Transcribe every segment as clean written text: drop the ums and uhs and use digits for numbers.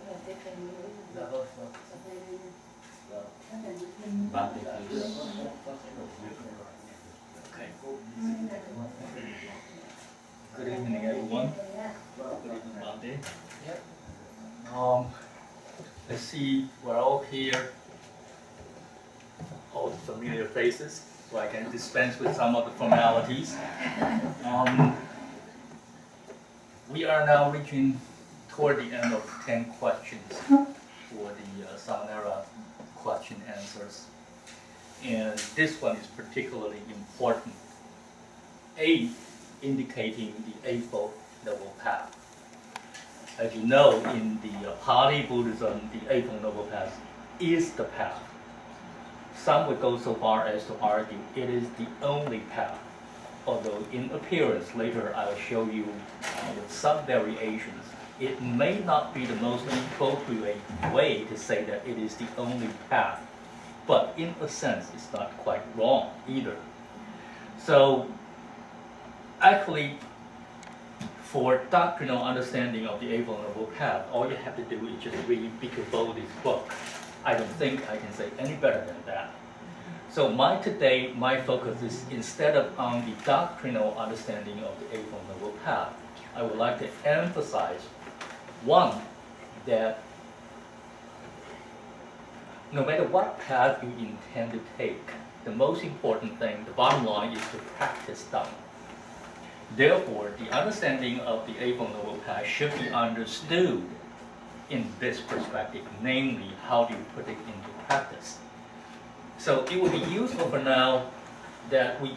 Okay. Good evening, everyone. Good evening, Monday. Let's see, we're all here, all the familiar faces, so I can dispense with some of the formalities. We are now reaching toward the end of 10 questions for the Sagaraguna question answers. And this one is particularly important. 8 indicating the Eightfold Noble Path. As you know, in the Pali Buddhism, the Eightfold Noble Path is the path. Some would go so far as to argue it is the only path. Although in appearance, later I'll show you with some variations, it may not be the most appropriate way to say that it is the only path. But in a sense, it's not quite wrong either. So actually, for doctrinal understanding of the Eightfold Noble Path, all you have to do is just read Eightfold's book. I don't think I can say any better than that. So my focus is, instead of on the doctrinal understanding of the Eightfold Noble Path, I would like to emphasize, one, that no matter what path you intend to take, the most important thing, the bottom line, is to practice Dhamma. Therefore, the understanding of the Eightfold Noble Path should be understood in this perspective, namely, how do you put it into practice? So it would be useful for now that we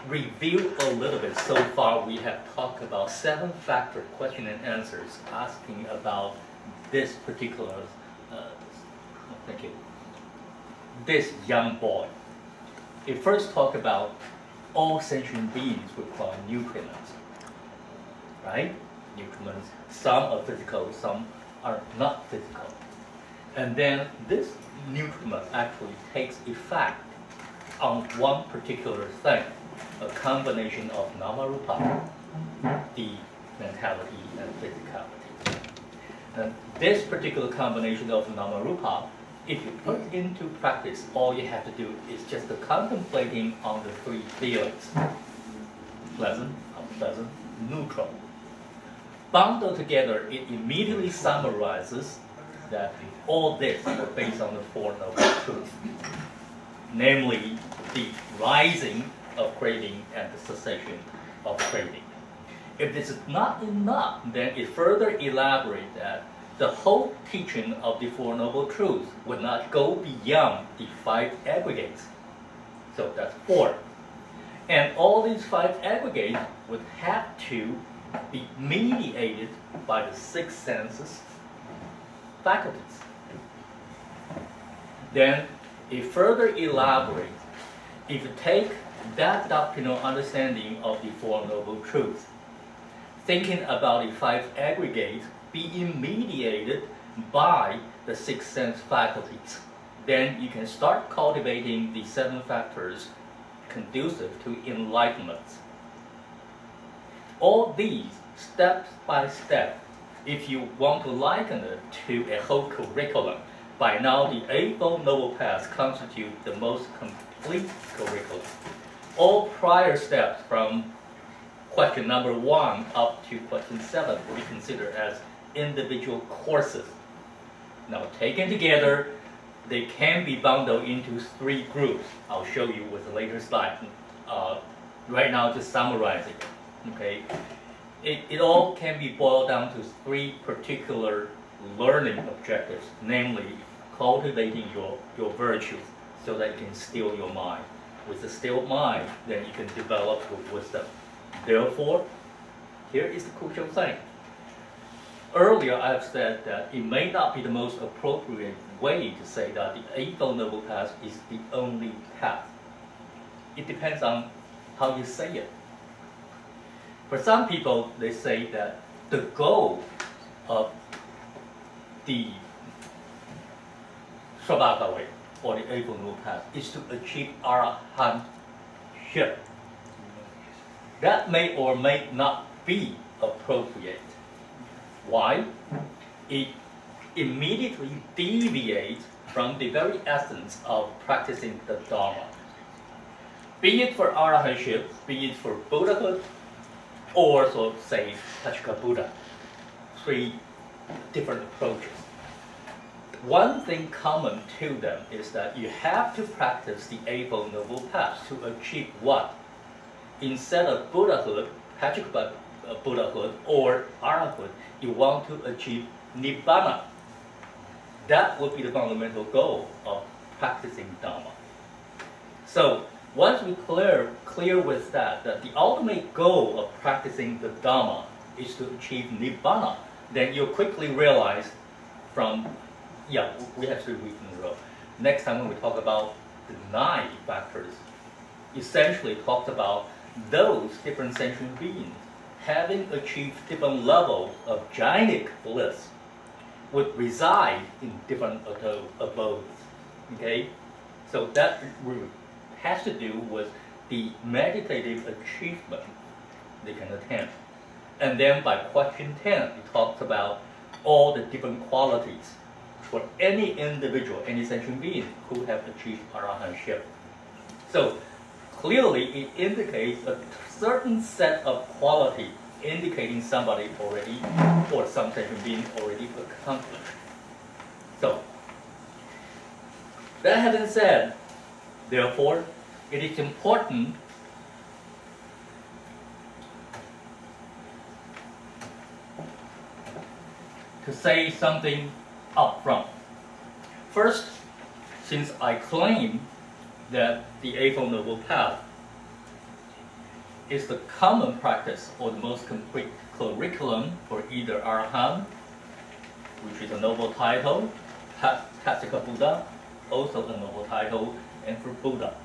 review a little bit. So far, we have talked about 7-factor question and answers asking about this particular, this young boy. It first talked about all sentient beings require nutriments, right? Nutriments, some are physical, some are not physical. And then this nutriment actually takes effect on one particular thing, a combination of nama-rupa, the mentality and physicality. And this particular combination of nama-rupa, if you put into practice, all you have to do is just the contemplating on the 3 feelings: pleasant, unpleasant, neutral. Bundled together, it immediately summarizes that all this are based on the 4 Noble Truths, namely the rising of craving and the cessation of craving. If this is not enough, then it further elaborates that the whole teaching of the 4 Noble Truths would not go beyond the 5 aggregates. So that's 4. And all these 5 aggregates would have to be mediated by the 6 senses faculties. Then it further elaborates. If you take that doctrinal understanding of the 4 Noble Truths, thinking about the 5 aggregates being mediated by the 6 sense faculties, then you can start cultivating the 7 factors conducive to enlightenment. All these, step by step, if you want to liken it to a whole curriculum, by now the Eightfold Noble Path constitute the most complete curriculum. All prior steps from question number 1 up to question 7 will be considered as individual courses. Now, taken together, they can be bundled into 3 groups. I'll show you with a later slide. Right now, just summarizing. Okay, it all can be boiled down to 3 particular learning objectives, namely cultivating your virtues so that you can still your mind. With a still mind, then you can develop your wisdom. Therefore, here is the crucial thing. Earlier, I have said that it may not be the most appropriate way to say that the Eightfold Noble Path is the only path. It depends on how you say it. For some people, they say that the goal of the Sagaraguna Way, or the Eightfold Noble Path, is to achieve arahantship. That may or may not be appropriate. Why? It immediately deviate from the very essence of practicing the Dharma. Be it for arahantship, be it for Buddhahood, or so say Pachika Buddha. 3 different approaches. One thing common to them is that you have to practice the Eightfold Noble Path to achieve what? Instead of Buddhahood, Pachika Buddhahood, or arahanthood, you want to achieve Nibbana. That would be the fundamental goal of practicing Dharma. So once we clear with that the ultimate goal of practicing the Dharma is to achieve Nibbana, then you'll quickly realize we have 3 weeks in a row. Next time when we talk about the 9 factors, essentially talks about those different sentient beings having achieved different levels of jhanic bliss would reside in different abodes. Okay? So that has to do with the meditative achievement they can attain. And then by question 10, it talks about all the different qualities for any individual, any sentient being who have achieved arahantship. So clearly it indicates a certain set of quality indicating somebody already, or some sentient being already accomplished. So that having said, therefore, it is important to say something up front. First, since I claim that the Eightfold Noble Path is the common practice or the most complete curriculum for either Arahant, which is a noble title, Pachika Buddha, also a noble title, and for Buddha.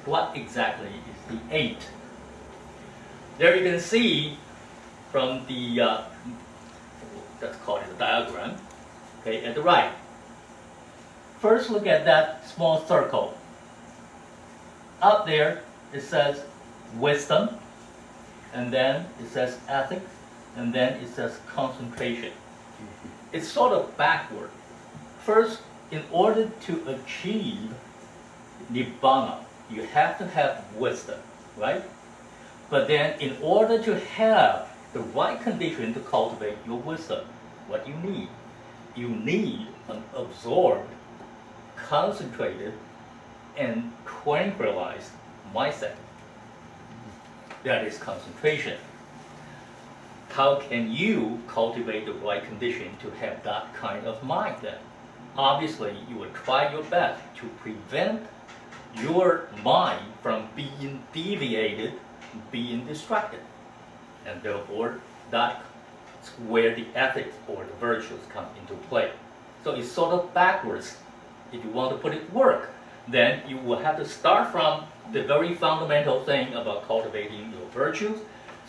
What exactly is the 8? There you can see from the, let's call it a diagram, okay, at the right. First look at that small circle. Up there it says wisdom, and then it says ethics, and then it says concentration. It's sort of backward. First, in order to achieve Nibbana, you have to have wisdom, right? But then in order to have the right condition to cultivate your wisdom, what you need? You need an absorbed, concentrated, and tranquilized mindset. That is concentration. How can you cultivate the right condition to have that kind of mind then? Obviously, you will try your best to prevent your mind from being deviated, being distracted. And therefore, that's where the ethics or the virtues come into play. So it's sort of backwards. If you want to put it to work, then you will have to start from the very fundamental thing about cultivating your virtues,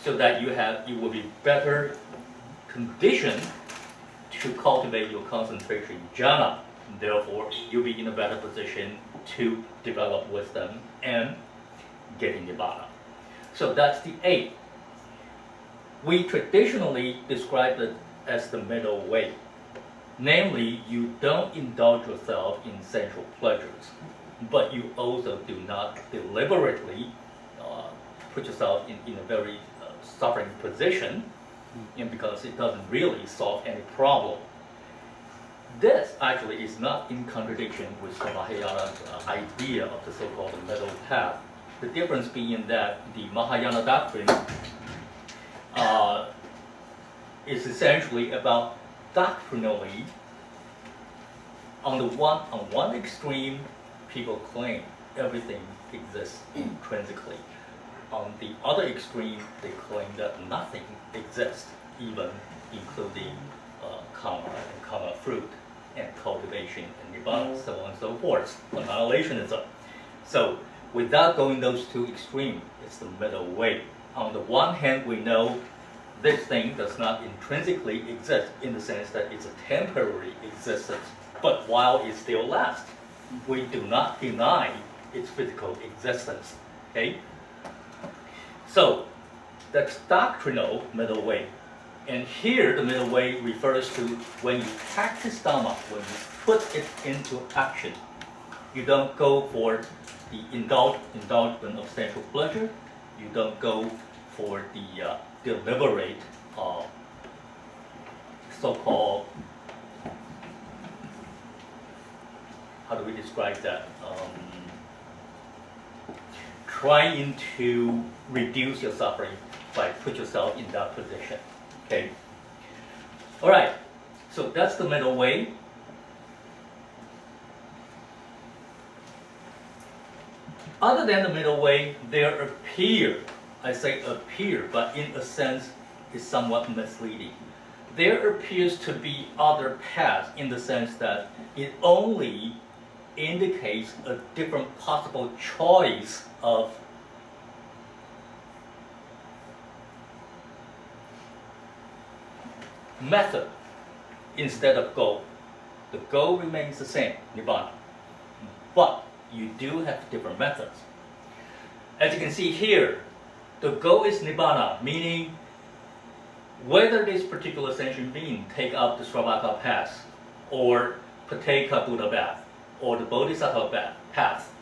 so that you will be better conditioned to cultivate your concentration jhana. Therefore, you'll be in a better position to develop wisdom and get in Nibbana. So that's the 8. We traditionally describe it as the middle way. Namely, you don't indulge yourself in sensual pleasures, but you also do not deliberately put yourself in a very suffering position, because it doesn't really solve any problem. This actually is not in contradiction with the Mahayana's idea of the so-called middle path. The difference being that the Mahayana doctrine is essentially about doctrinally. On one extreme, people claim everything exists intrinsically. On the other extreme, they claim that nothing exists, even including karma and karma fruit and cultivation and nibbana, so on and so forth, annihilationism. So without going those 2 extremes, it's the middle way. On the one hand, we know this thing does not intrinsically exist in the sense that it's a temporary existence, but while it still lasts, we do not deny its physical existence. Okay? So that's doctrinal middle way. And here, the middle way refers to when you practice Dhamma, when you put it into action. You don't go for the indulgence of sensual pleasure. You don't go for the deliberate, so-called, how do we describe that? Trying to reduce your suffering by put yourself in that position. Okay. All right. So that's the middle way. Other than the middle way, there appear, I say appear, but in a sense is somewhat misleading. There appears to be other paths in the sense that it only indicates a different possible choice of method instead of goal. The goal remains the same, Nibbana. But you do have different methods. As you can see here, the goal is Nibbana, meaning whether this particular sentient being take up the Sravaka path, or Pateka Buddha path, or the Bodhisattva path,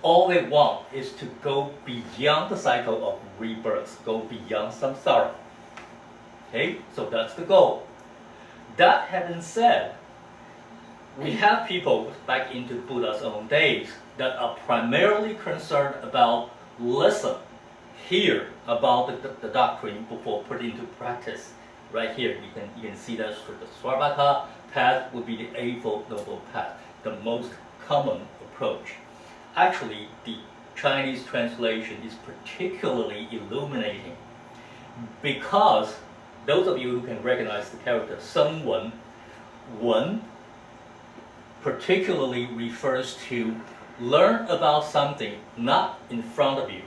all they want is to go beyond the cycle of rebirth, go beyond samsara. Okay, so that's the goal. That having said, we have people back into Buddha's own days that are primarily concerned about listen, hear about the doctrine before putting into practice. Right here, you can see that the Sravaka path would be the Eightfold Noble Path, the most common approach. Actually, the Chinese translation is particularly illuminating because those of you who can recognize the character someone, one, particularly refers to learn about something not in front of you,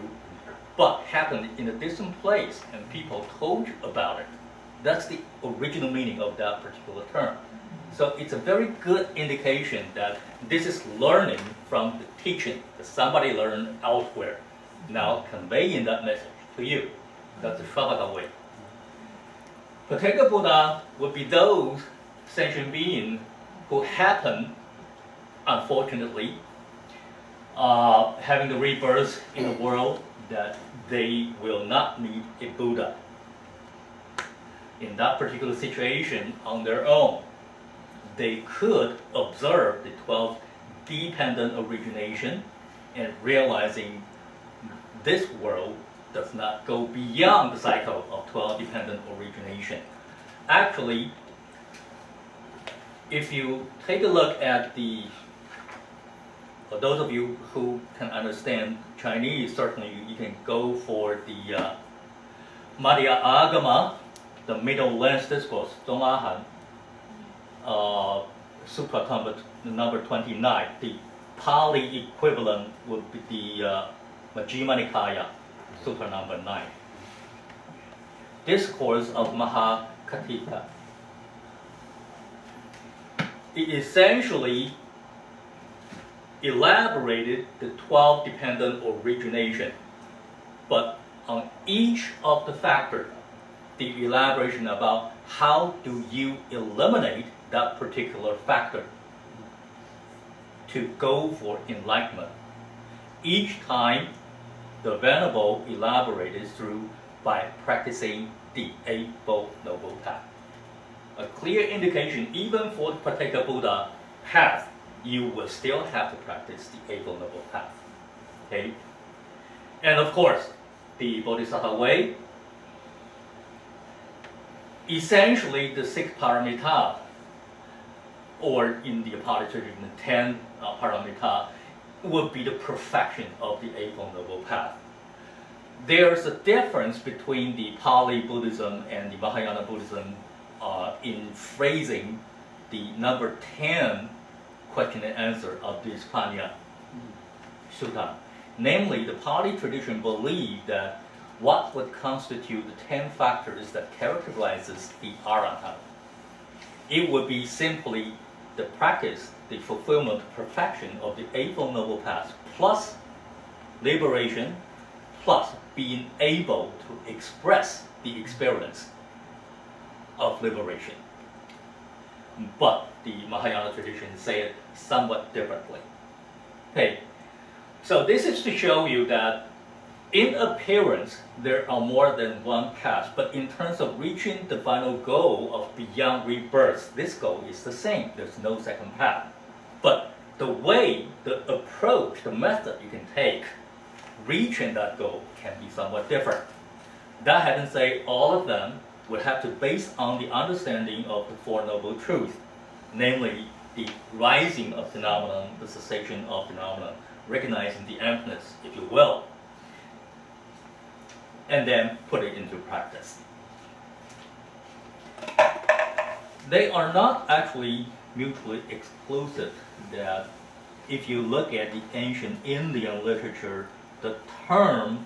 but happened in a distant place and people told you about it. That's the original meaning of that particular term. So it's a very good indication that this is learning from the teaching that somebody learned elsewhere, now conveying that message to you. That's the Sravaka way. Pateka Buddha would be those sentient beings who happen, unfortunately, having the rebirth in the world that they will not meet a Buddha. In that particular situation, on their own, they could observe the 12 dependent origination and realizing this world does not go beyond the cycle of 12 dependent origination. Actually, if you take a look at for those of you who can understand Chinese, certainly you can go for the Madhya Agama, the Middle Length Discourse, Zhong Ahan, Sutra number 29. The Pali equivalent would be the Majjhima Nikaya, Sutra number 9. Discourse of Mahakatika. It essentially elaborated the 12 dependent origination, but on each of the factors, the elaboration about how do you eliminate that particular factor to go for enlightenment. Each time, the Venerable elaborated through by practicing the Eightfold Noble Path. A clear indication, even for the Pateka Buddha path, you will still have to practice the Eightfold Noble Path. Okay? And of course, the Bodhisattva way, essentially the 6 paramita, or in the Pali tradition, the 10 paramita, would be the perfection of the Eightfold Noble Path. There's a difference between the Pali Buddhism and the Mahayana Buddhism in phrasing the number 10 question and answer of this Panya Sutta. Namely, the Pali tradition believed that what would constitute the 10 factors that characterizes the Arahant. It would be simply the practice, the fulfillment, perfection of the Eightfold Noble Path, plus liberation, plus being able to express the experience of liberation. But the Mahayana tradition say it somewhat differently. Okay, so this is to show you that in appearance, there are more than one path, but in terms of reaching the final goal of beyond rebirth, this goal is the same. There's no second path. But the way, the approach, the method you can take, reaching that goal can be somewhat different. That having said, all of them would have to base on the understanding of the Four Noble Truths, namely the rising of phenomenon, the cessation of phenomenon, recognizing the emptiness, if you will, and then put it into practice. They are not actually mutually exclusive. That if you look at the ancient Indian literature, the term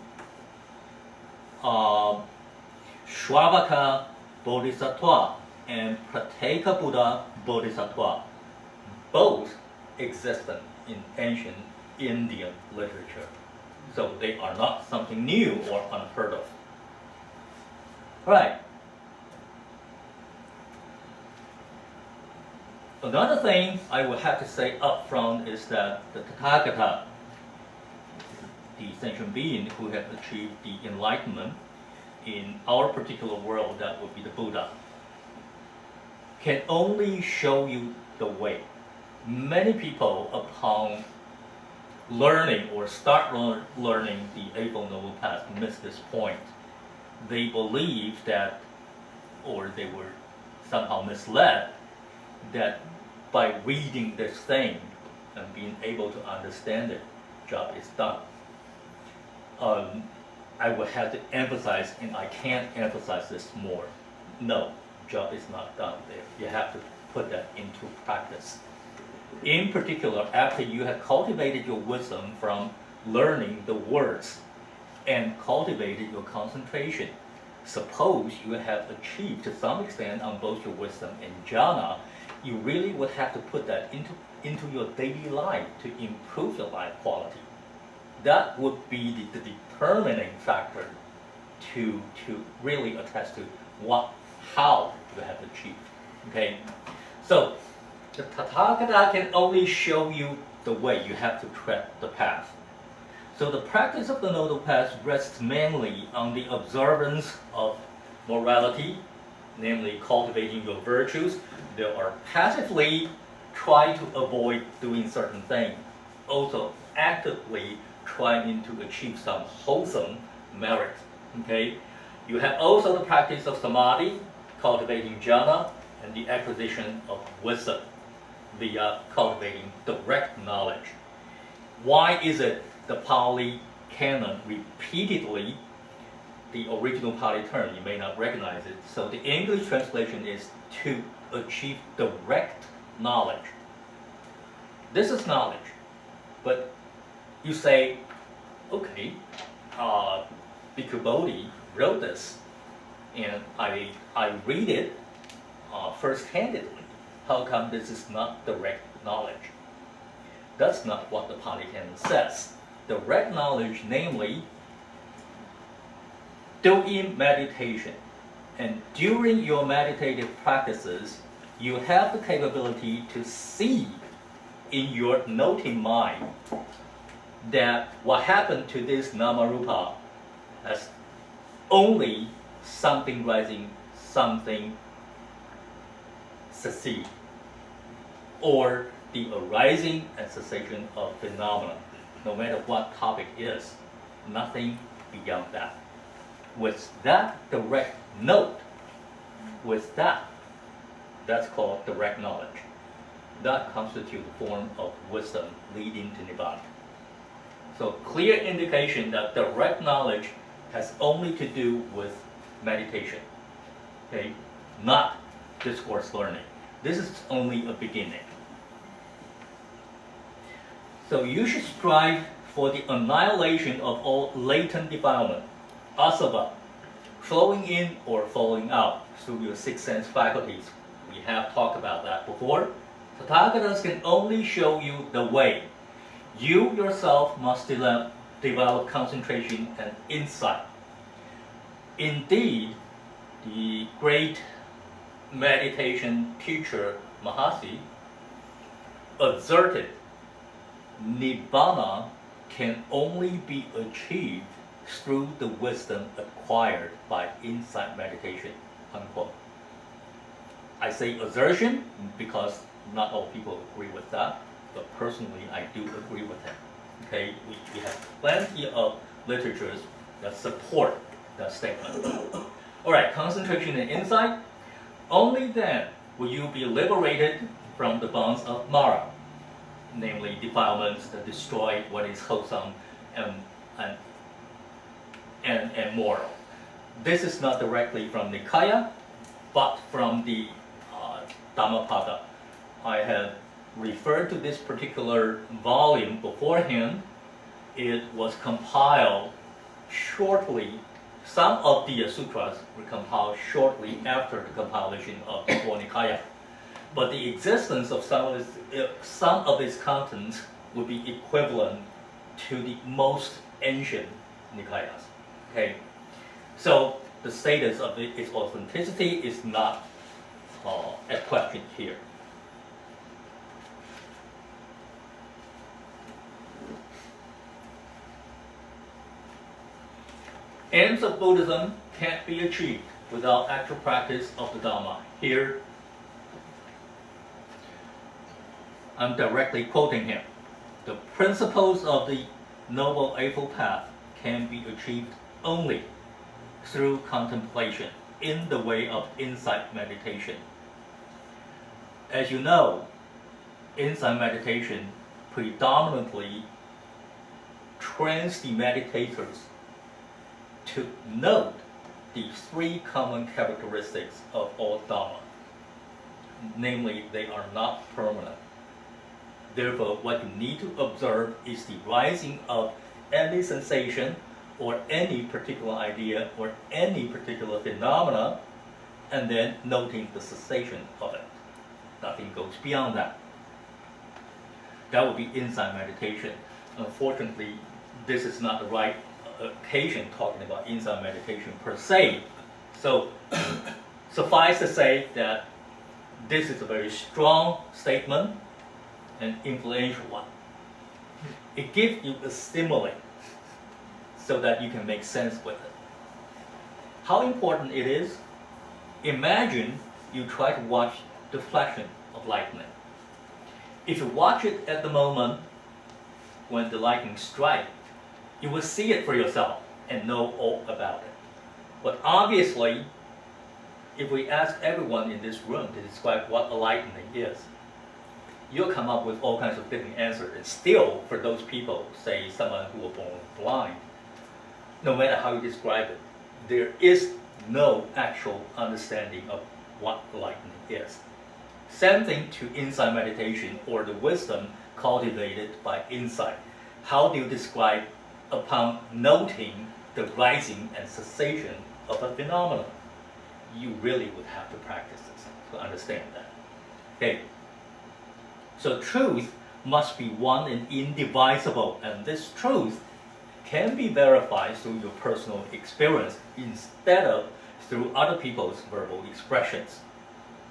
Shravaka Bodhisattva and Prateka Buddha Bodhisattva both existed in ancient Indian literature. So they are not something new or unheard of. Right. Another thing I would have to say up front is that the Tathagata, the sentient being who have achieved the enlightenment in our particular world, that would be the Buddha, can only show you the way. Many people, upon learning or start learning the Eightfold Noble Path, miss this point. They believe that, or they were somehow misled, that by reading this thing and being able to understand it, job is done. I would have to emphasize, and I can't emphasize this more, no, job is not done there. You have to put that into practice. In particular, after you have cultivated your wisdom from learning the words and cultivated your concentration, suppose you have achieved to some extent on both your wisdom and jhana, you really would have to put that into your daily life to improve your life quality. That would be the determining factor to really attest to how you have achieved. Okay, so the Tathagata can only show you the way. You have to tread the path. So the practice of the Noble Path rests mainly on the observance of morality, namely cultivating your virtues. There are passively try to avoid doing certain things, also actively trying to achieve some wholesome merit. Okay, you have also the practice of samadhi, cultivating jhana, and the acquisition of wisdom via cultivating direct knowledge. Why is it the Pali canon repeatedly, the original Pali term, you may not recognize it, so the English translation is to achieve direct knowledge. This is knowledge, but you say, okay, Bhikkhu Bodhi wrote this, and I read it first-handedly. How come this is not direct knowledge? That's not what the Pali Canon says. Direct knowledge, namely, doing meditation. And during your meditative practices, you have the capability to see in your noting mind that what happened to this Namarupa as only something rising, something succeed, or the arising and cessation of phenomena, no matter what topic is, nothing beyond that. With that direct note, that's called direct knowledge. That constitutes a form of wisdom leading to Nibbana. So clear indication that direct knowledge has only to do with meditation, okay, not discourse learning. This is only a beginning. So you should strive for the annihilation of all latent defilement, asava, flowing in or flowing out through your six sense faculties. We have talked about that before. Tathagatas can only show you the way. You yourself must develop concentration and insight. Indeed, the great meditation teacher Mahasi asserted Nibbana can only be achieved through the wisdom acquired by insight meditation, unquote. I say assertion because not all people agree with that, but personally I do agree with it. Okay, we have plenty of literatures that support that statement. All right, concentration and insight. Only then will you be liberated from the bonds of Mara, namely defilements that destroy what is wholesome and moral. This is not directly from Nikaya, but from the Dhammapada. I have referred to this particular volume beforehand. It was compiled shortly. Some of the sutras were compiled shortly after the compilation of the Four Nikaya. But the existence of some of its contents would be equivalent to the most ancient Nikayas. Okay, so the status of its authenticity is not at question here. Ends of Buddhism can't be achieved without actual practice of the Dhamma. Here, I'm directly quoting him. The principles of the Noble Eightfold Path can be achieved only through contemplation in the way of insight meditation. As you know, insight meditation predominantly trains the meditators to note the three common characteristics of all Dhamma. Namely, they are not permanent. Therefore, what you need to observe is the rising of any sensation or any particular idea or any particular phenomena, and then noting the cessation of it. Nothing goes beyond that. That would be insight meditation. Unfortunately, this is not the right occasion talking about insight meditation per se. So, suffice to say that this is a very strong statement, an influential one. It gives you a stimuli so that you can make sense with it. How important it is? Imagine you try to watch the flashing of lightning. If you watch it at the moment when the lightning strikes, you will see it for yourself and know all about it. But obviously, if we ask everyone in this room to describe what a lightning is, you'll come up with all kinds of different answers. And still, for those people, say someone who was born blind, no matter how you describe it, there is no actual understanding of what lightning is. Same thing to insight meditation or the wisdom cultivated by insight. How do you describe upon noting the rising and cessation of a phenomenon? You really would have to practice this to understand that. Okay. So truth must be one and indivisible, and this truth can be verified through your personal experience instead of through other people's verbal expressions.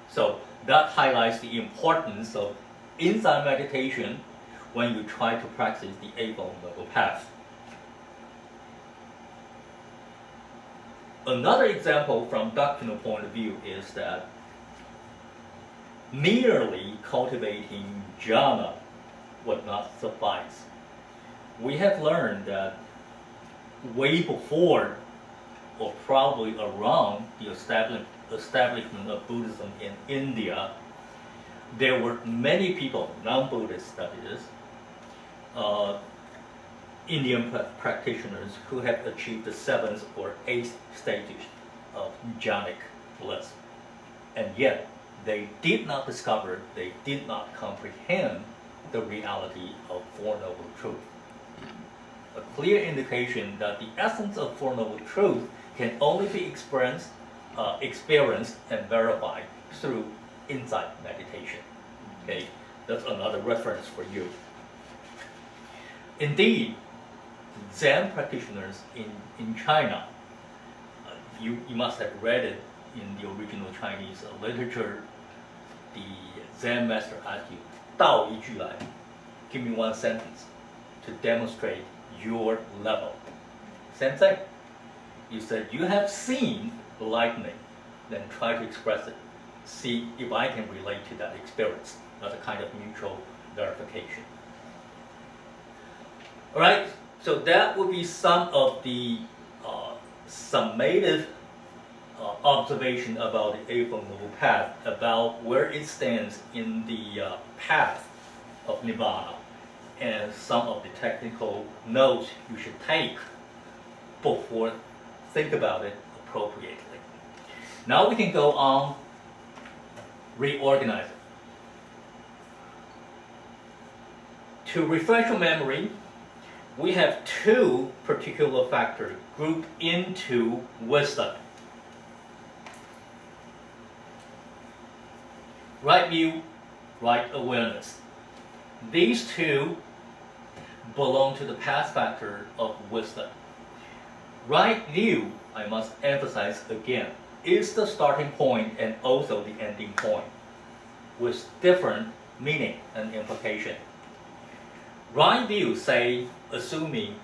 So that highlights the importance of insight meditation when you try to practice the Eightfold Noble Path. Another example from doctrinal point of view is that merely cultivating jhana would not suffice. We have learned that way before, or probably around the establishment of Buddhism in India, there were many people, non-Buddhists that is, Indian practitioners who have achieved the 7th or 8th stages of jhanic bliss. And yet, they did not discover, they did not comprehend the reality of Four Noble Truths. A clear indication that the essence of Four Noble Truths can only be experienced and verified through insight meditation. Okay, that's another reference for you. Indeed, Zen practitioners in China, you must have read it in the original Chinese literature, the Zen master asked you, 道一句来, give me one sentence to demonstrate your level. Same thing. You said you have seen the lightning, then try to express it. See if I can relate to that experience. That's a kind of mutual verification. All right, so that would be some of the summative observation about the Eightfold Noble Path, about where it stands in the path of Nirvana, and some of the technical notes you should take before think about it appropriately. Now we can go on reorganize it. To refresh your memory, we have two particular factors grouped into wisdom. Right view, right awareness. These two belong to the past factor of wisdom. Right view, I must emphasize again, is the starting point and also the ending point, with different meaning and implication. Right view, assuming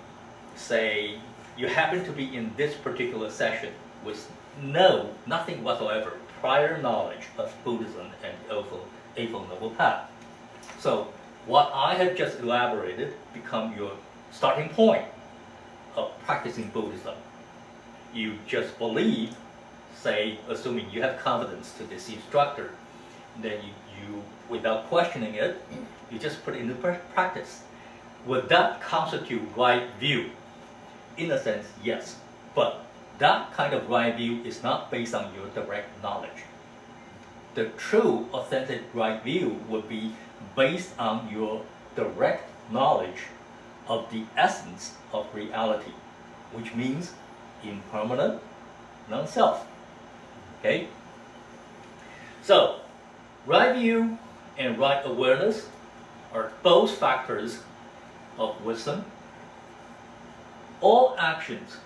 you happen to be in this particular session with nothing whatsoever prior knowledge of Buddhism and also Eightfold Noble Path. So what I have just elaborated become your starting point of practicing Buddhism. You just believe, assuming you have confidence to this instructor, then you without questioning it, you just put it into practice. Would that constitute right view? In a sense, yes. But that kind of right view is not based on your direct knowledge. The true, authentic right view would be based on your direct knowledge of the essence of reality, which means impermanent, non-self. Okay? So, right view and right awareness are both factors of wisdom. All actions,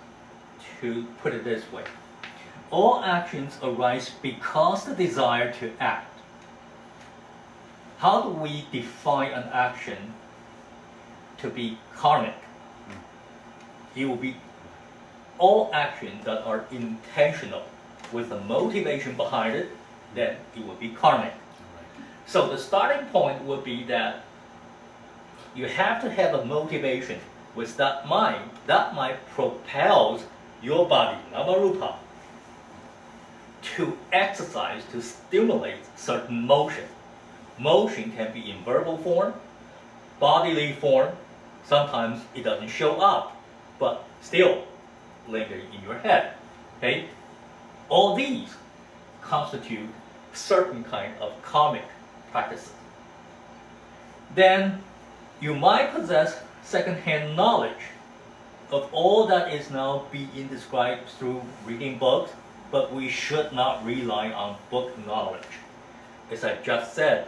to put it this way, all actions arise because the desire to act. How do we define an action to be karmic? It will be all actions that are intentional with a motivation behind it, then it will be karmic. So the starting point would be that you have to have a motivation with that mind propels your body, namarupa, to exercise, to stimulate certain motion. Motion can be in verbal form, bodily form. Sometimes it doesn't show up, but still linger in your head. Okay? All these constitute certain kind of karmic practices. Then you might possess second-hand knowledge of all that is now being described through reading books, but we should not rely on book knowledge. As I just said,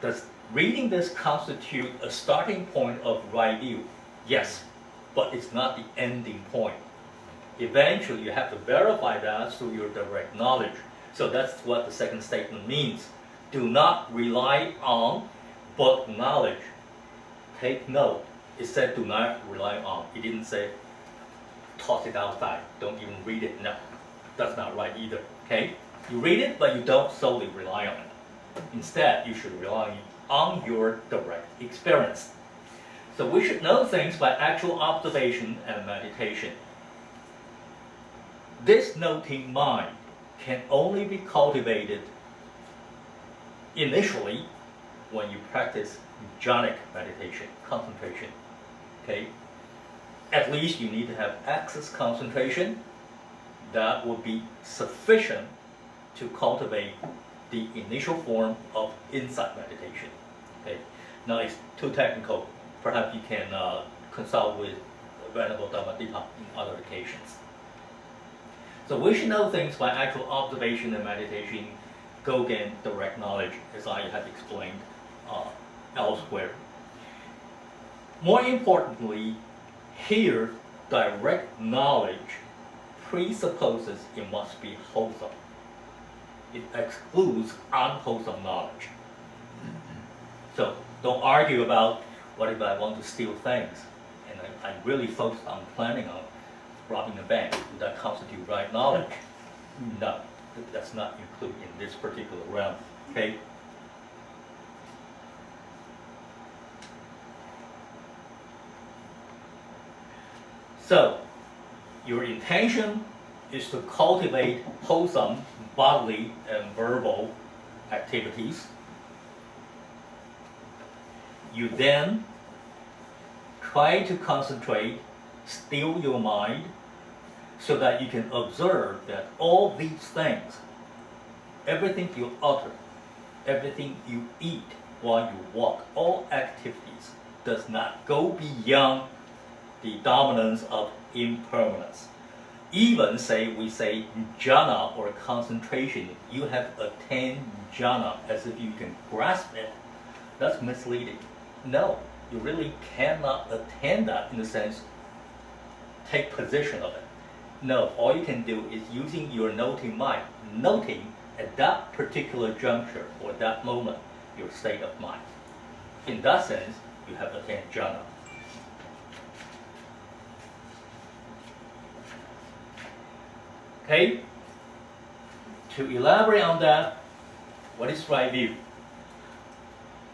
does reading this constitute a starting point of right view? Yes, but it's not the ending point. Eventually, you have to verify that through your direct knowledge. So that's what the second statement means. Do not rely on book knowledge. Take note. It said do not rely on. It didn't say toss it outside. Don't even read it. No, that's not right either. Okay? You read it, but you don't solely rely on it. Instead, you should rely on your direct experience. So we should know things by actual observation and meditation. This noting mind can only be cultivated initially when you practice jhanic meditation, concentration. Okay? At least you need to have access concentration. That will be sufficient to cultivate the initial form of insight meditation. Okay? Now it's too technical. Perhaps you can consult with Venerable Dhammadippa in other occasions. So we should know things by actual observation and meditation, go gain direct knowledge, as I have explained elsewhere. More importantly, here, direct knowledge presupposes it must be wholesome. It excludes unwholesome knowledge. So don't argue about what if I want to steal things, and I'm really focused on planning on robbing a bank. Would that constitute right knowledge? No, that's not included in this particular realm. Okay. So, your intention is to cultivate wholesome bodily and verbal activities. You then try to concentrate, still your mind, so that you can observe that all these things, everything you utter, everything you eat while you walk, all activities does not go beyond the dominance of impermanence. Even we say jhana or concentration, you have attained jhana as if you can grasp it. That's misleading. No, you really cannot attain that in the sense, take position of it. No, all you can do is using your noting mind, noting at that particular juncture or that moment your state of mind. In that sense, you have attained jhana. Okay, to elaborate on that, what is right view?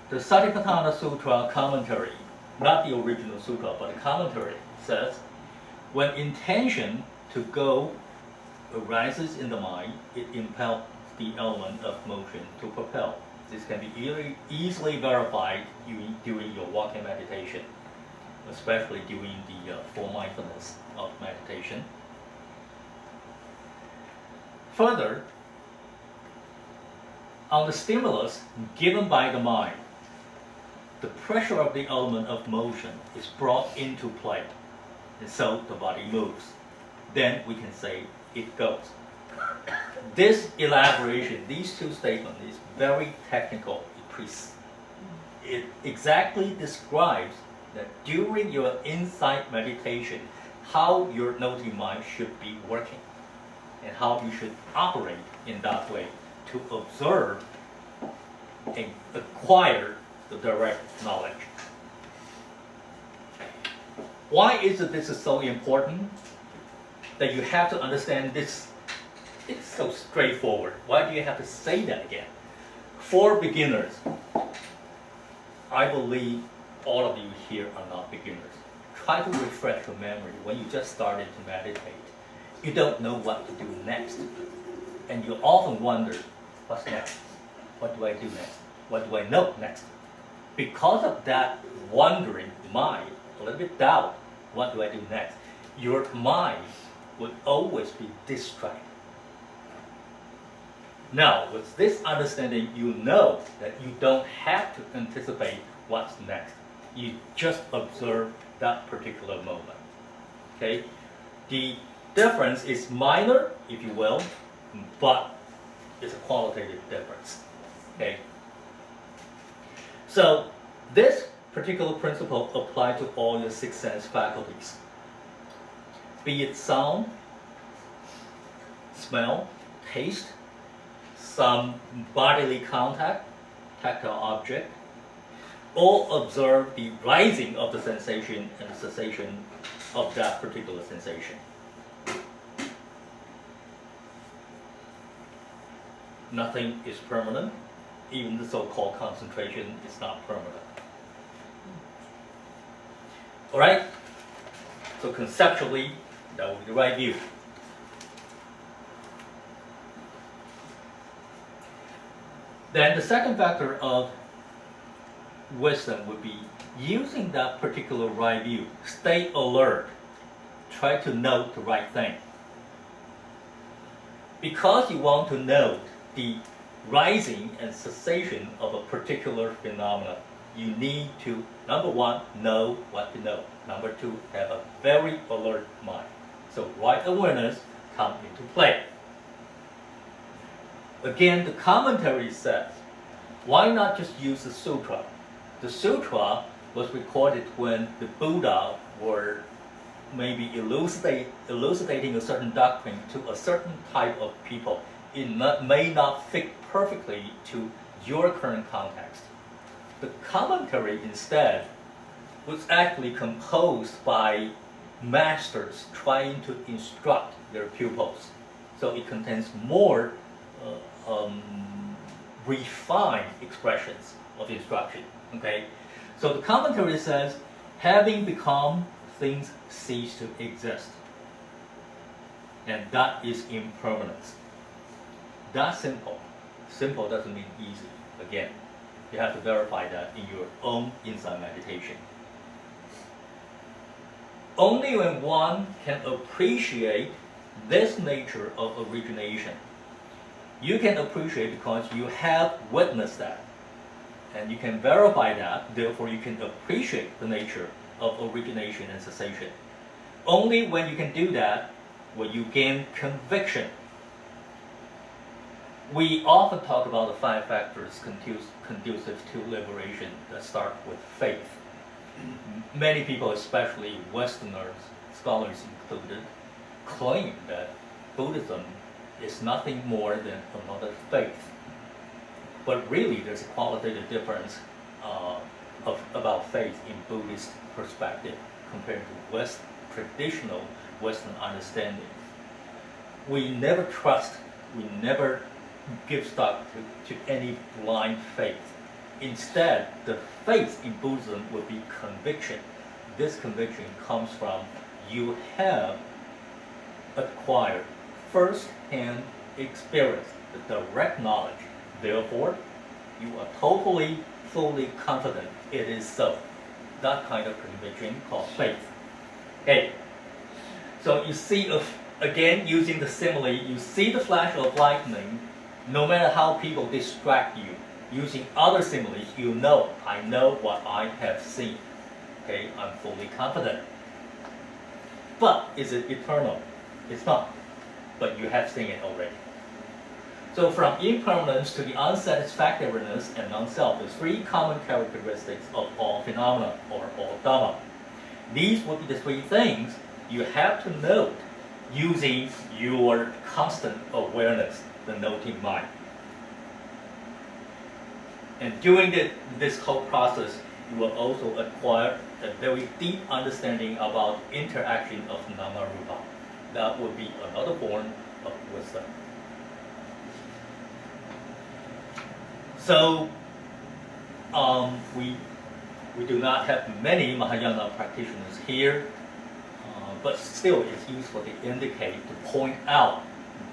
The Satipatthana Sutra commentary, not the original sutra, but the commentary says, when intention to go arises in the mind, it impels the element of motion to propel. This can be easily verified during your walking meditation, especially during the full mindfulness of meditation. Further, on the stimulus given by the mind, the pressure of the element of motion is brought into play, and so the body moves. Then we can say it goes. This elaboration, these two statements, is very technical. It exactly describes that during your insight meditation, how your noting mind should be working, and how you should operate in that way to observe and acquire the direct knowledge. Why is it this is so important? That you have to understand this. It's so straightforward. Why do you have to say that again? For beginners, I believe all of you here are not beginners. Try to refresh your memory when you just started to meditate. You don't know what to do next. And you often wonder, what's next? What do I do next? What do I know next? Because of that wandering mind, a little bit doubt, what do I do next? Your mind would always be distracted. Now, with this understanding, you know that you don't have to anticipate what's next. You just observe that particular moment. Okay? The difference is minor, if you will, but it's a qualitative difference. Okay? So, this particular principle applies to all your six sense faculties. Be it sound, smell, taste, some bodily contact, tactile object, all observe the rising of the sensation and the cessation of that particular sensation. Nothing is permanent. Even the so-called concentration is not permanent. All right? So conceptually, that would be the right view. Then the second factor of wisdom would be using that particular right view. Stay alert. Try to note the right thing. Because you want to note the rising and cessation of a particular phenomenon, you need to, number one, know what to know. Number two, have a very alert mind. So right awareness comes into play. Again, the commentary says, why not just use the sutra? The sutra was recorded when the Buddha were maybe elucidating a certain doctrine to a certain type of people. may not fit perfectly to your current context. The commentary instead was actually composed by masters trying to instruct their pupils. So it contains more refined expressions of instruction. Okay? So the commentary says, having become, things cease to exist. And that is impermanence. That's simple. Simple doesn't mean easy. Again, you have to verify that in your own insight meditation. Only when one can appreciate this nature of origination, you can appreciate because you have witnessed that. And you can verify that, therefore you can appreciate the nature of origination and cessation. Only when you can do that will you gain conviction. We often talk about the 5 factors conducive to liberation that start with faith. Many people, especially Westerners, scholars included, claim that Buddhism is nothing more than another faith. But really, there's a qualitative difference about faith in Buddhist perspective compared to traditional Western understanding. We never trust, we never give stock to any blind faith. Instead, the faith in Buddhism will be conviction. This conviction comes from you have acquired first-hand experience, the direct knowledge. Therefore, you are totally, fully confident it is so. That kind of conviction called faith. Okay. So you see, again, using the simile, you see the flash of lightning, no matter how people distract you. Using other similes, you know, I know what I have seen. Okay, I'm fully confident. But is it eternal? It's not. But you have seen it already. So from impermanence to the unsatisfactoriness and non-self, the 3 common characteristics of all phenomena or all Dhamma. These would be the 3 things you have to note using your constant awareness, the noting mind. And during this whole process, you will also acquire a very deep understanding about interaction of Nama-Rupa. That will be another form of wisdom. So, we do not have many Mahayana practitioners here, but still it's useful to indicate, to point out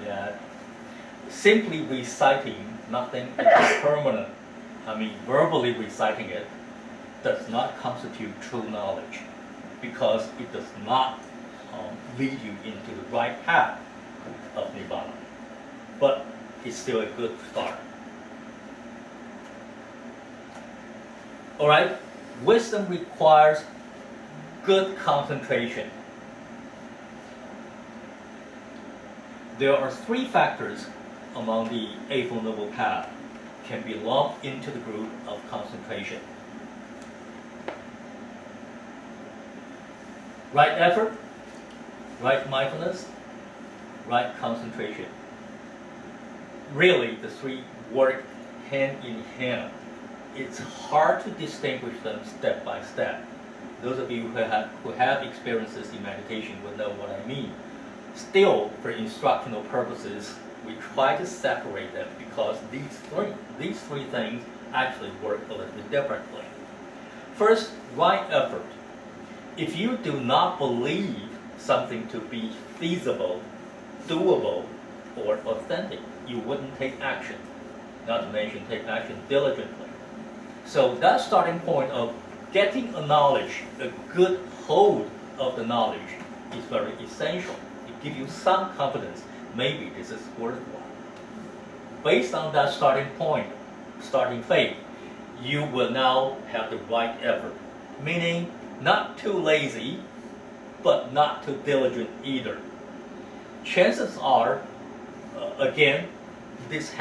that simply reciting nothing is permanent, verbally reciting it, does not constitute true knowledge, because it does not lead you into the right path of Nibbana. But it's still a good start. Alright, wisdom requires good concentration. There are 3 factors among the Eightfold Noble Path can be lumped into the group of concentration. Right effort, right mindfulness, right concentration. Really, the 3 work hand in hand. It's hard to distinguish them step by step. Those of you who have experiences in meditation will know what I mean. Still, for instructional purposes, we try to separate them because these three things actually work a little bit differently. First, right effort. If you do not believe something to be feasible, doable, or authentic, you wouldn't take action. Not to mention take action diligently. So that starting point of getting a knowledge, a good hold of the knowledge is very essential. It gives you some confidence, maybe this is worthwhile. Based on that starting point, starting faith, you will now have the right effort, meaning not too lazy, but not too diligent either. Chances are, again, this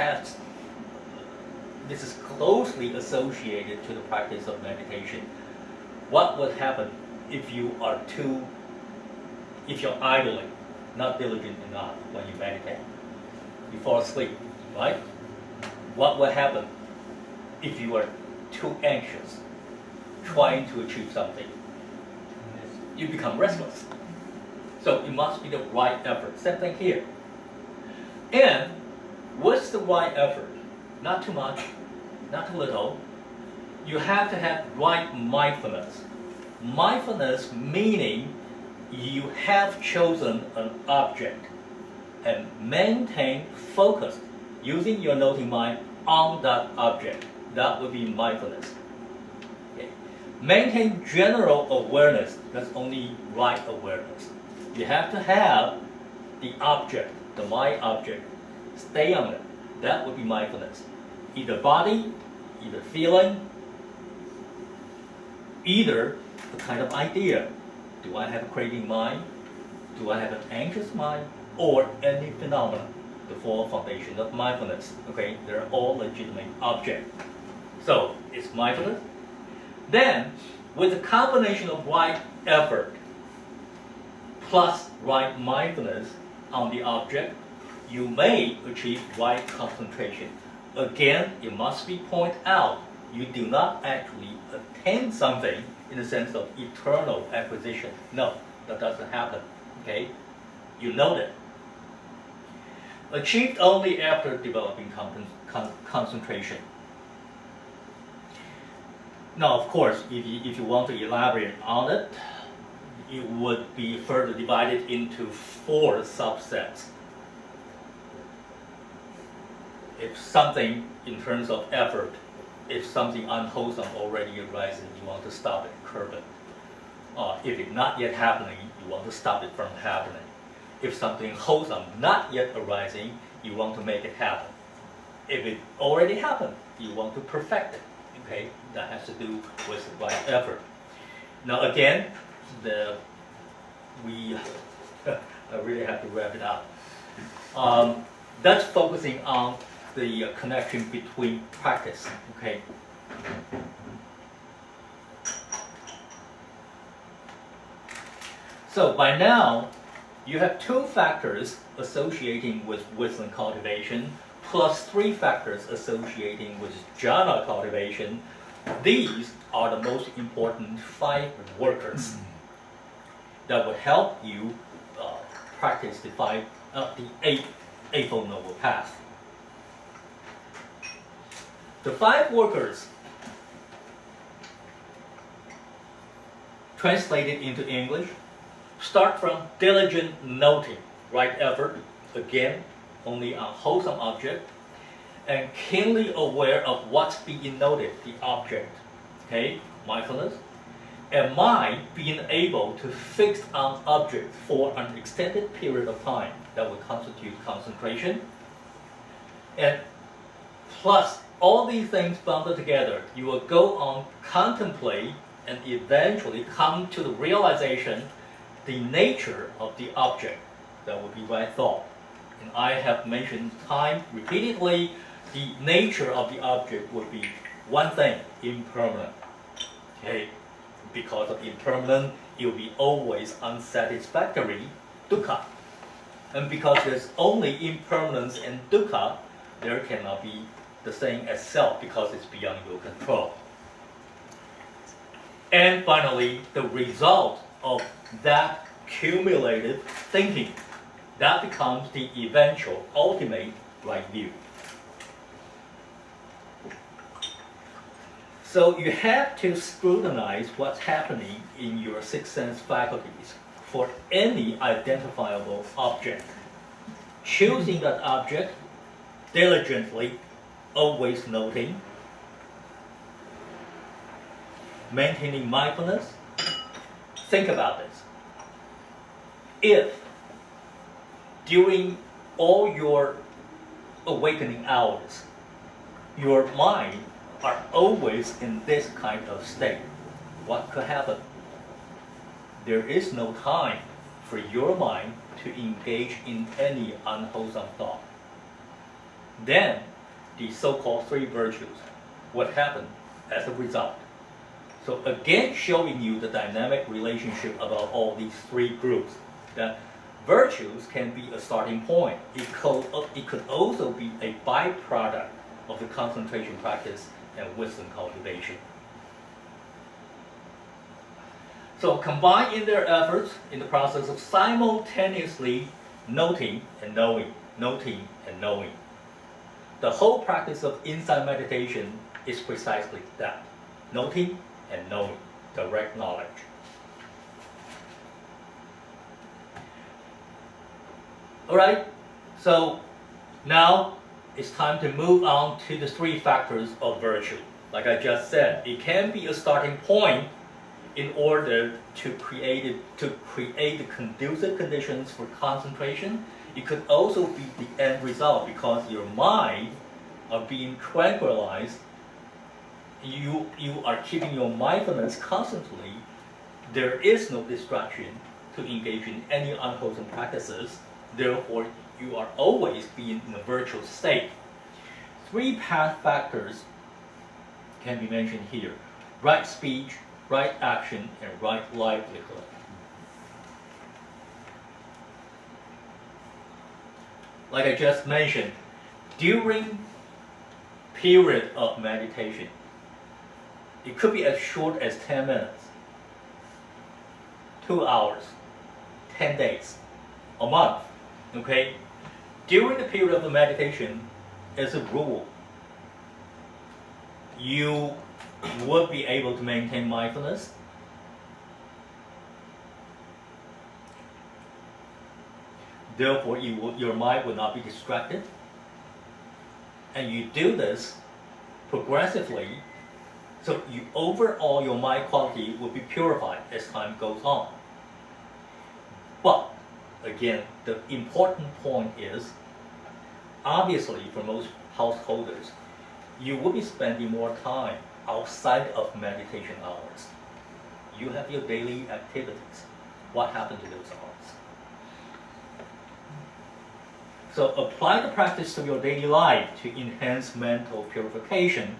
is closely associated to the practice of meditation. What would happen if you're idling, not diligent enough when you meditate? you fall asleep, right? What will happen if you are too anxious, trying to achieve something? You become restless. So it must be the right effort. Same thing here. And what's the right effort? Not too much, not too little. You have to have right mindfulness. Mindfulness meaning you have chosen an object and maintain focus using your noting mind on that object. That would be mindfulness. Okay. Maintain general awareness. That's only right awareness. You have to have the object, the mind object, stay on it. That would be mindfulness. Either body, either feeling, either a kind of idea. Do I have a craving mind? Do I have an anxious mind? Or any phenomenon? The four foundations of mindfulness. Okay, they're all legitimate objects. So it's mindfulness. Then, with a combination of right effort plus right mindfulness on the object, you may achieve right concentration. Again, it must be pointed out, you do not actually attain something in the sense of eternal acquisition. No, that doesn't happen. Okay, you know that. Achieved only after developing concentration. Now, of course, if you want to elaborate on it, it would be further divided into 4 subsets. If something, in terms of effort, if something unwholesome already arises, you want to stop it, curb it. If it's not yet happening, you want to stop it from happening. If something wholesome not yet arising, you want to make it happen. If it already happened, you want to perfect it. Okay, that has to do with the right effort. Now again, I really have to wrap it up. That's focusing on the connection between practice. Okay. So by now, you have 2 factors associating with wisdom cultivation, plus 3 factors associating with jhana cultivation. These are the most important 5 workers that will help you practice the Eightfold Noble Path. The 5 workers, translated into English, start from diligent noting, right effort, again, only on wholesome object, and keenly aware of what's being noted, the object, okay, mindfulness, and mind being able to fix on object for an extended period of time, that would constitute concentration, and plus all these things bundled together, you will go on contemplate and eventually come to the realization the nature of the object. That would be right thought. And I have mentioned time repeatedly, the nature of the object would be one thing, impermanent. Okay? Because of impermanent, it will be always unsatisfactory, dukkha. And because there's only impermanence and dukkha, there cannot be the same as self because it's beyond your control. And finally, the result of that cumulative thinking, that becomes the eventual, ultimate right view. So you have to scrutinize what's happening in your 6 sense faculties for any identifiable object. Choosing that object diligently, always noting, maintaining mindfulness. Think about this. If during all your awakening hours, your mind are always in this kind of state, what could happen? There is no time for your mind to engage in any unwholesome thought. Then, the so-called 3 virtues, what happened as a result? So again, showing you the dynamic relationship about all these 3 groups, that virtues can be a starting point. It could also be a byproduct of the concentration practice and wisdom cultivation. So combine in their efforts in the process of simultaneously noting and knowing, noting and knowing. The whole practice of insight meditation is precisely that, noting and knowing, direct knowledge. All right, so now it's time to move on to the three factors of virtue. Like I just said, it can be a starting point in order to create the conducive conditions for concentration. It could also be the end result because your mind are being tranquilized. You are keeping your mindfulness constantly. There is no distraction to engage in any unwholesome practices. Therefore, you are always being in a virtual state. Three path factors can be mentioned here: right speech, right action, and right livelihood. Like I just mentioned, during period of meditation, it could be as short as 10 minutes, 2 hours, 10 days, a month, okay? During the period of the meditation, as a rule, you would be able to maintain mindfulness. Therefore, your mind will not be distracted. And you do this progressively, so overall your mind quality will be purified as time goes on. But, again, the important point is, obviously for most householders, you will be spending more time outside of meditation hours. You have your daily activities. What happened to those hours? So apply the practice to your daily life to enhance mental purification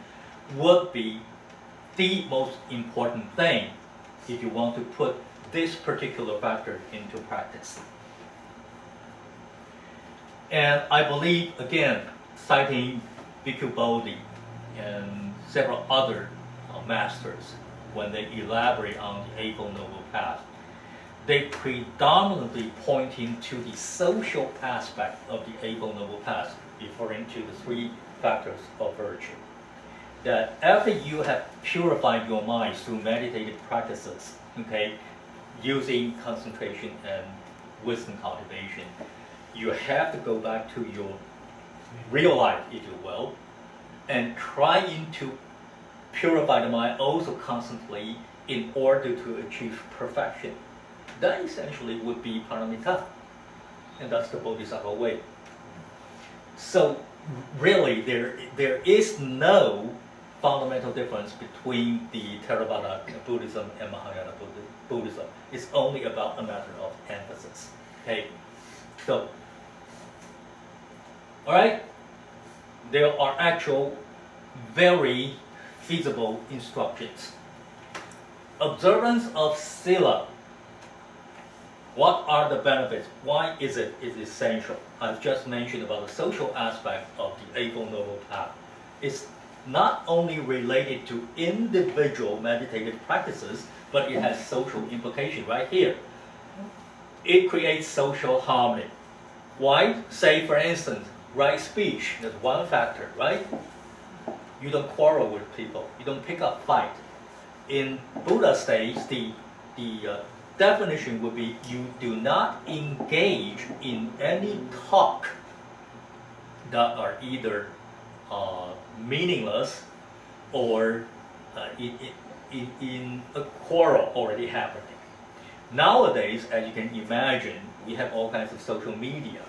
would be the most important thing if you want to put this particular factor into practice. And I believe, again, citing Bhikkhu Bodhi and several other masters, when they elaborate on the Eightfold Noble Path, they predominantly pointing to the social aspect of the Eightfold Noble Path, referring to the three factors of virtue. That after you have purified your mind through meditative practices, okay, using concentration and wisdom cultivation, you have to go back to your real life, if you will, and trying to purify the mind also constantly in order to achieve perfection. That essentially would be paramita, and that's the Bodhisattva way. So really, there is no fundamental difference between the Theravada Buddhism and Mahayana Buddhism. It's only about a matter of emphasis. Okay, so all right, there are actual very feasible instructions. Observance of Sila. What are the benefits? Why is it essential? I've just mentioned about the social aspect of the Eightfold Noble Path. It's not only related to individual meditative practices, but it has social implication right here. It creates social harmony. Why? Say, for instance, right speech. That's one factor, right? You don't quarrel with people. You don't pick up fight. In Buddha stage, the definition would be you do not engage in any talk that are either meaningless or in a quarrel already happening. Nowadays, as you can imagine, we have all kinds of social media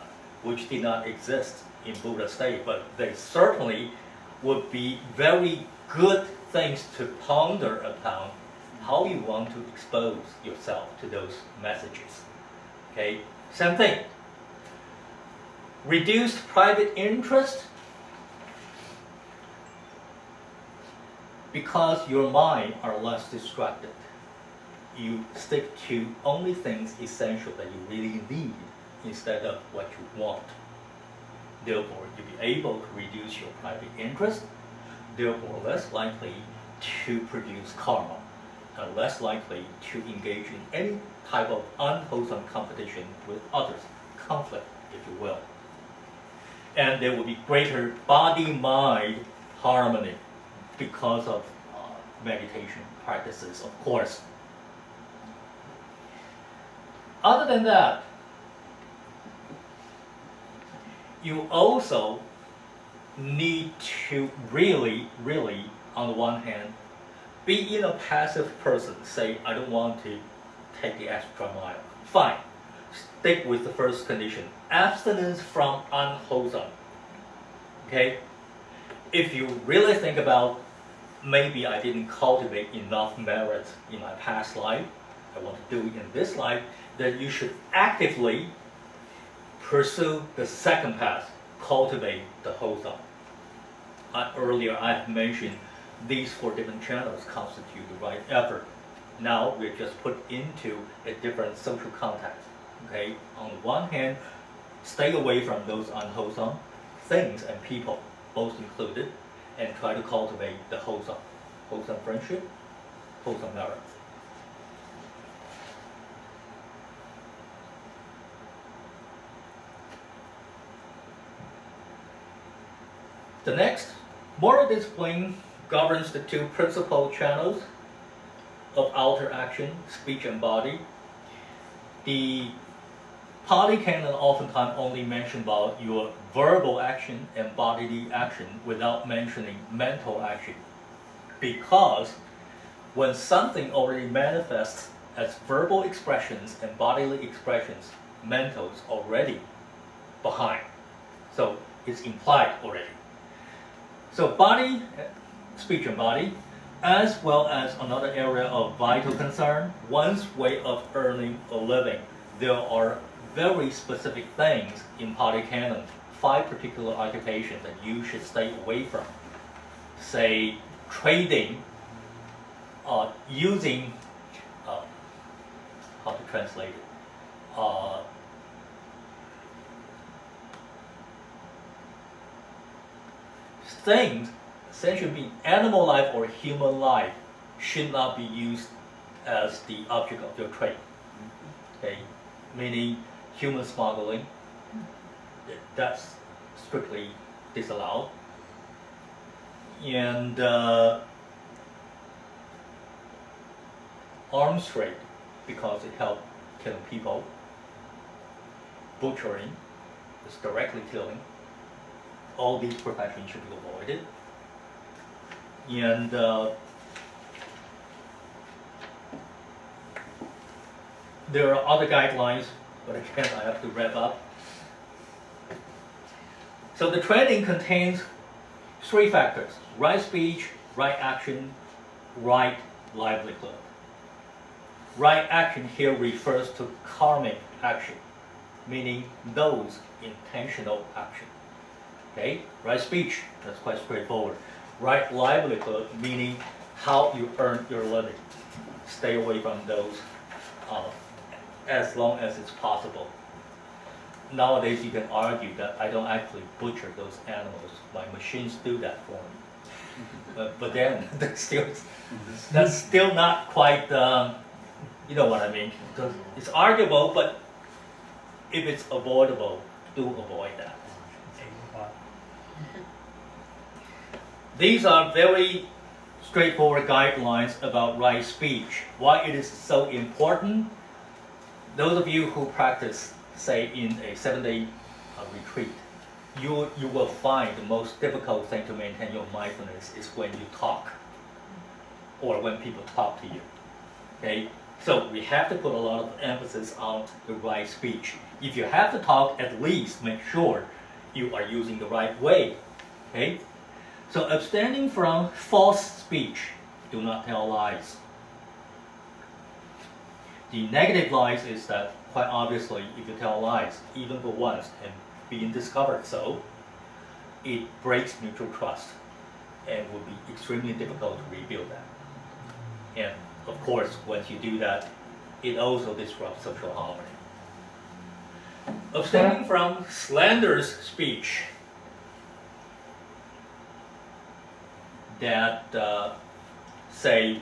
which did not exist in Buddha state, but they certainly would be very good things to ponder upon how you want to expose yourself to those messages. Okay, same thing. Reduced private interest, because your mind are less distracted. You stick to only things essential that you really need instead of what you want. Therefore, you'll be able to reduce your private interest, therefore less likely to produce karma, and less likely to engage in any type of unwholesome competition with others, conflict, if you will. And there will be greater body-mind harmony because of meditation practices, of course. Other than that, you also need to really, on the one hand, be in a passive person. Say, I don't want to take the extra mile. Fine. Stick with the first condition. Abstinence from unwholesome. Okay? If you really think about, maybe I didn't cultivate enough merit in my past life, I want to do it in this life, then you should actively pursue the second path, cultivate the wholesome. Earlier I have mentioned these 4 different channels constitute the right effort. Now we're just put into a different social context. Okay? On the one hand, stay away from those unwholesome things and people, both included, and try to cultivate the wholesome friendship, wholesome merit. The next, moral discipline governs the 2 principal channels of outer action, speech and body. The Pali Canon oftentimes only mention about your verbal action and bodily action without mentioning mental action. Because when something already manifests as verbal expressions and bodily expressions, mental is already behind. So it's implied already. So body, speech and body, as well as another area of vital concern, one's way of earning a living. There are very specific things in Pali Canon, 5 particular occupations that you should stay away from. Say, trading, using, how to translate it? Things, essentially being animal life or human life, should not be used as the object of your trade. Okay? Meaning human smuggling, that's strictly disallowed. And arms trade, because it helps killing people. Butchering is directly killing. All these professions should be avoided. And there are other guidelines, but again, I have to wrap up. So the training contains 3 factors: right speech, right action, right livelihood. Right action here refers to karmic action, meaning those intentional action. Okay, right speech, that's quite straightforward. Right livelihood, meaning how you earn your living. Stay away from those as long as it's possible. Nowadays you can argue that I don't actually butcher those animals, my machines do that for me. But then that's still not quite, you know what I mean. It's arguable, but if it's avoidable, do avoid that. These are very straightforward guidelines about right speech. Why it is so important? Those of you who practice, say, in a 7-day retreat, you will find the most difficult thing to maintain your mindfulness is when you talk, or when people talk to you. Okay? So we have to put a lot of emphasis on the right speech. If you have to talk, at least make sure you are using the right way. Okay? So abstaining from false speech, do not tell lies. The negative lies is that, quite obviously, if you tell lies, even for once, and being discovered so, it breaks mutual trust and will be extremely difficult to rebuild that. And of course, once you do that, it also disrupts social harmony. Abstaining from slanderous speech that say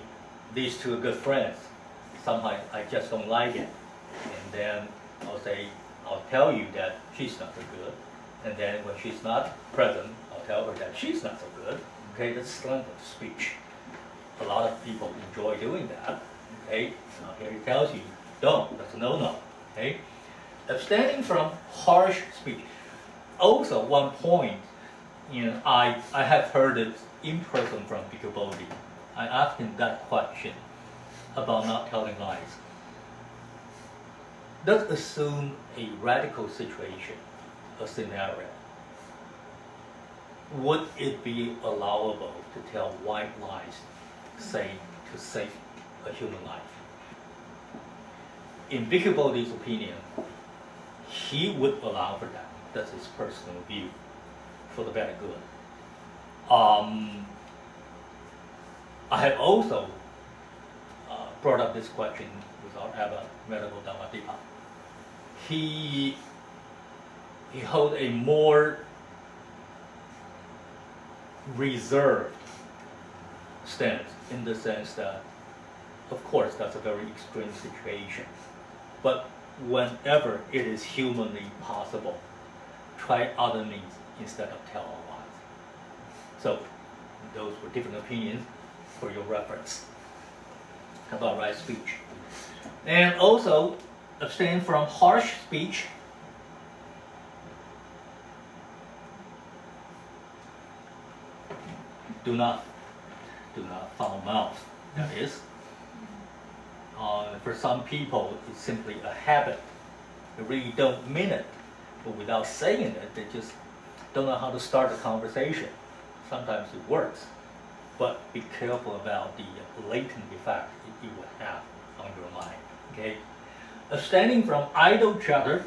these two are good friends. Somehow I just don't like it. And then I'll tell you that she's not so good. And then when she's not present, I'll tell her that she's not so good. Okay, that's slanderous speech. A lot of people enjoy doing that. Okay, now here he tells you, don't, that's a no-no. Okay, abstaining from harsh speech. Also, one point, I have heard it in person from Bhikkhu Bodhi. I asked him that question about not telling lies. Let's assume a radical situation, a scenario. Would it be allowable to tell white lies, say, to save a human life? In Bhikkhu Bodhi's opinion, he would allow for that. That's his personal view, for the better good. I have also brought up this question with our Abba, Venerable Dhammadippa. He held a more reserved stance, in the sense that, of course, that's a very extreme situation. But whenever it is humanly possible, try other means instead of telling lies. So, those were different opinions for your reference about right speech. And also, abstain from harsh speech. Do not foul mouth, that is. For some people, it's simply a habit. They really don't mean it, but without saying it, they just don't know how to start a conversation. Sometimes it works, but be careful about the latent effect it will have on your mind. Okay, abstaining from idle chatter,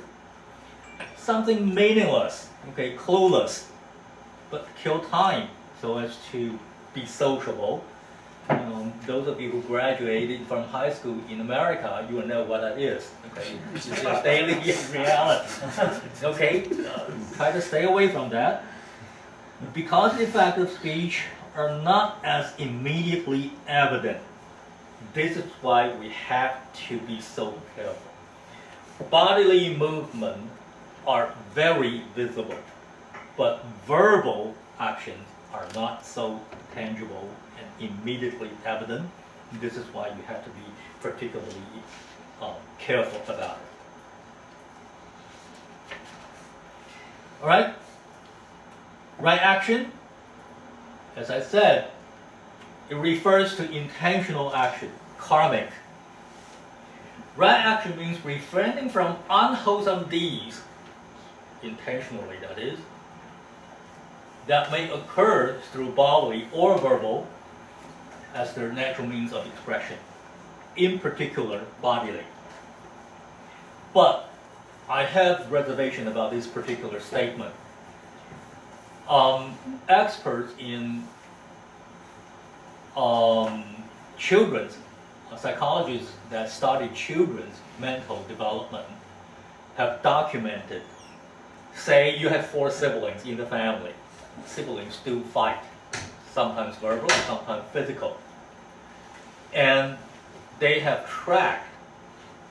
something meaningless, okay, clueless, but kill time so as to be sociable. Those of you who graduated from high school in America, you will know what that is. Okay, it's just daily reality. Okay, try to stay away from that. Because the effects of speech are not as immediately evident, this is why we have to be so careful. Bodily movements are very visible, but verbal actions are not so tangible and immediately evident. This is why you have to be particularly careful about it. All right? Right action, as I said, it refers to intentional action, karmic. Right action means refraining from unwholesome deeds, intentionally that is, that may occur through bodily or verbal as their natural means of expression, in particular bodily. But I have reservation about this particular statement. Experts in children's psychologists that study children's mental development have documented, say you have 4 siblings in the family. Siblings do fight, sometimes verbal, sometimes physical. And they have tracked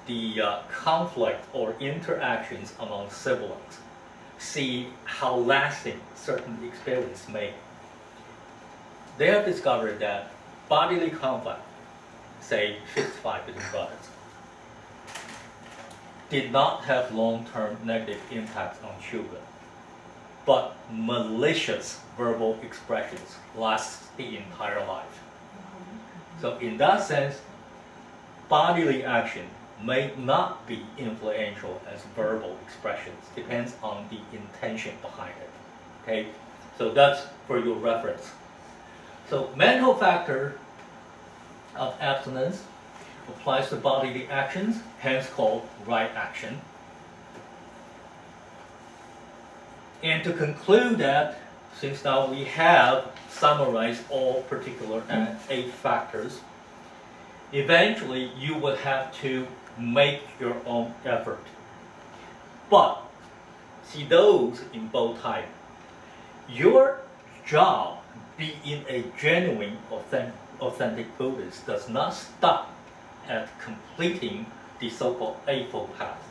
the conflict or interactions among siblings, see how lasting certain experience may. They have discovered that bodily conflict, say fist fight between brothers, did not have long-term negative impacts on children, but malicious verbal expressions last the entire life. So in that sense, bodily action may not be influential as verbal expressions. Depends on the intention behind it. Okay, so that's for your reference. So mental factor of abstinence applies to bodily actions, hence called right action. And to conclude that, since now we have summarized all particular 8 factors, eventually you will have to make your own effort But see those in bold type. Your job being a genuine, authentic Buddhist does not stop at completing the so-called Eightfold Path.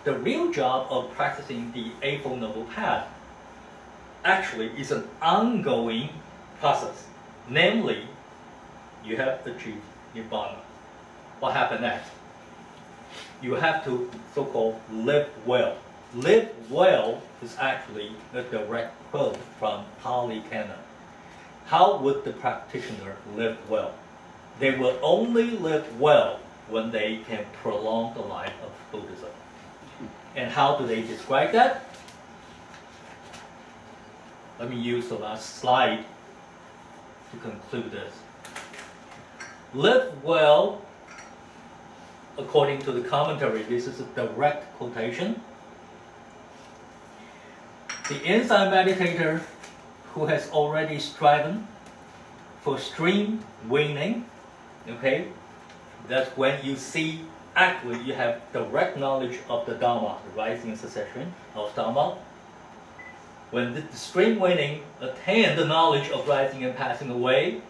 The real job of practicing the Eightfold Noble Path actually is an ongoing process. Namely, you have achieved Nibbana. What happened next? You have to so-called live well. Live well is actually a direct quote from Pali Canon. How would the practitioner live well? They will only live well when they can prolong the life of Buddhism. And how do they describe that? Let me use the last slide to conclude this. Live well, according to the commentary, this is a direct quotation. The insight meditator who has already striven for stream winning, okay, that's when you see actually you have direct knowledge of the Dharma, the rising and succession of Dharma. When the stream winning attain the knowledge of rising and passing away,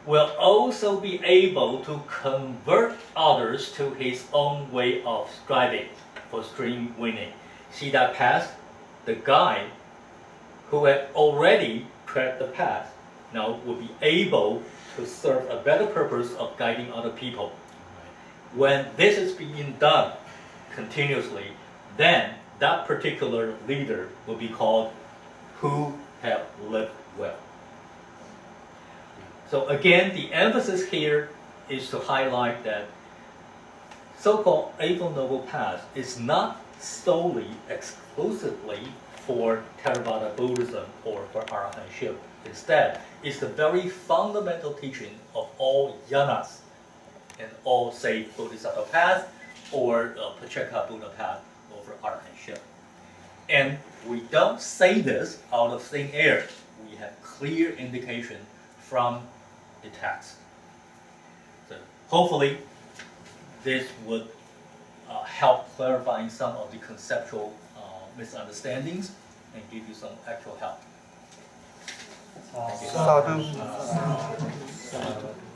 will also be able to convert others to his own way of striving for stream winning. See that path? The guide who had already tread the path now will be able to serve a better purpose of guiding other people. When this is being done continuously, then that particular leader will be called who have lived well. So again, the emphasis here is to highlight that so-called Eightfold Noble Path is not solely, exclusively for Theravada Buddhism or for Arahantship. Instead, it's the very fundamental teaching of all yanas and all, say, Bodhisattva path or Pacceka Buddha path over Arahantship. And we don't say this out of thin air. We have clear indication from the text. So hopefully, this would help clarifying some of the conceptual misunderstandings and give you some actual help. Thank you.